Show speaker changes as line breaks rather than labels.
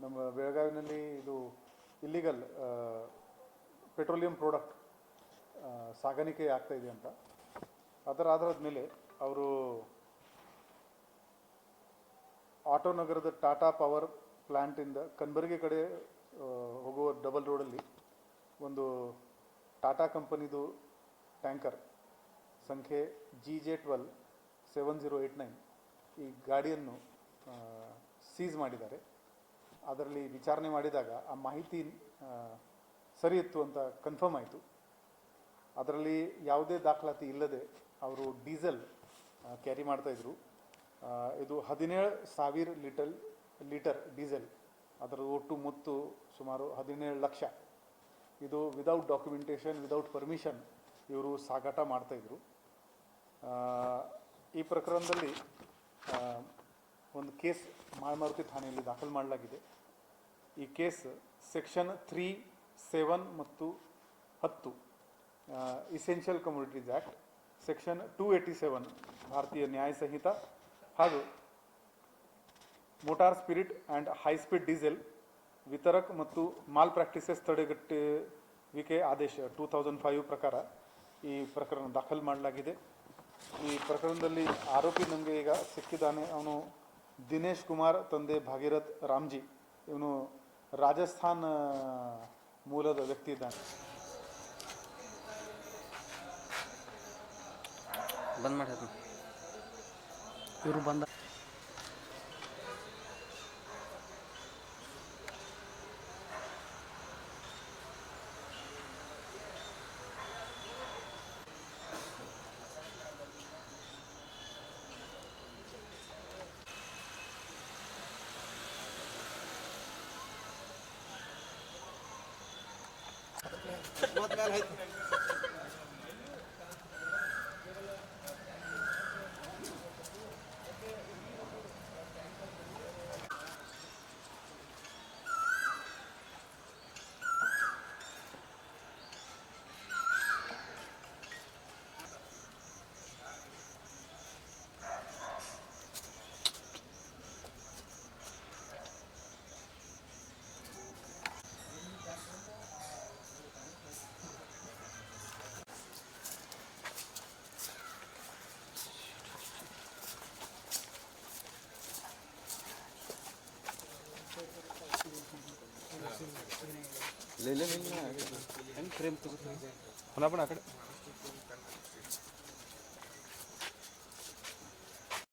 ನಮ್ಮ ಬೆಳಗಾವಿನಲ್ಲಿ ಇದು illegal petroleum product ಸಾಗಾಣಿಕೆ ಆಗ್ತಾ ಇದೆ ಅಂತ. ಅದರ ಆಧಾರದ ಮೇಲೆ ಅವರು ಆಟೋ ನಗರದ ಟಾಟಾ ಪವರ್ ಪ್ಲ್ಯಾಂಟಿಂದ ಕಲಬುರಗಿ ಕಡೆ ಹೋಗುವ ಡಬಲ್ ರೋಡಲ್ಲಿ ಒಂದು ಟಾಟಾ ಕಂಪನಿದು ಟ್ಯಾಂಕರ್ ಸಂಖ್ಯೆ GJ127089 ಈ ಗಾಡಿಯನ್ನು ಸೀಸ್ ಮಾಡಿದ್ದಾರೆ. ಅದರಲ್ಲಿ ವಿಚಾರಣೆ ಮಾಡಿದಾಗ ಆ ಮಾಹಿತಿ ಸರಿ ಇತ್ತು ಅಂತ ಕನ್ಫರ್ಮ್ ಆಯಿತು. ಅದರಲ್ಲಿ ಯಾವುದೇ ದಾಖಲಾತಿ ಇಲ್ಲದೆ ಅವರು ಡೀಸೆಲ್ ಕ್ಯಾರಿ ಮಾಡ್ತಾಯಿದ್ರು. ಇದು 17,000 ಲೀಟರ್ ಡೀಸೆಲ್, ಅದರ ಒಟ್ಟು ಮೊತ್ತ ಸುಮಾರು 17 ಲಕ್ಷ. ಇದು ವಿದೌಟ್ ಡಾಕ್ಯುಮೆಂಟೇಷನ್, ವಿದೌಟ್ ಪರ್ಮಿಷನ್ ಇವರು ಸಾಗಾಟ ಮಾಡ್ತಾಯಿದ್ರು. ಈ ಪ್ರಕರಣದಲ್ಲಿ ಒಂದು ಕೇಸ್ ಮಾಳಮಾರುತಿ ಠಾಣೆಯಲ್ಲಿ ದಾಖಲು ಮಾಡಲಾಗಿದೆ. ಈ ಕೇಸ್ ಸೆಕ್ಷನ್ 3, 7 ಮತ್ತು 10 ಇಸೆನ್ಷಿಯಲ್ ಕಮೋಡಿಟೀಸ್ ಆ್ಯಕ್ಟ್, ಸೆಕ್ಷನ್ 287 ಭಾರತೀಯ ನ್ಯಾಯ ಸಂಹಿತ ಹಾಗೂ motor spirit and high speed diesel ವಿತರಕ್ ಮತ್ತು ಮಾಲ್ ಪ್ರಾಕ್ಟೀಸಸ್ ತಡೆಗಟ್ಟುವಿಕೆ ಆದೇಶ 2005 ಪ್ರಕಾರ ಈ ಪ್ರಕರಣ ದಾಖಲು ಮಾಡಲಾಗಿದೆ. ಈ ಪ್ರಕರಣದಲ್ಲಿ ಆರೋಪಿ ನಮಗೆ ಈಗ ಸಿಕ್ಕಿದ್ದಾನೆ. ಅವನು ದಿನೇಶ್ ಕುಮಾರ್ ತಂದೆ ಭಾಗೀರಥ್ ರಾಮ್ಜಿ, ಇವನು ರಾಜಸ್ಥಾನ್ ಮೂಲದ ವ್ಯಕ್ತಿ ಇದ್ದಾನೆ.
ಬಂದ್ ಮಾಡಿ ಇವರು ಬಂದ ले ले फ्रेम तो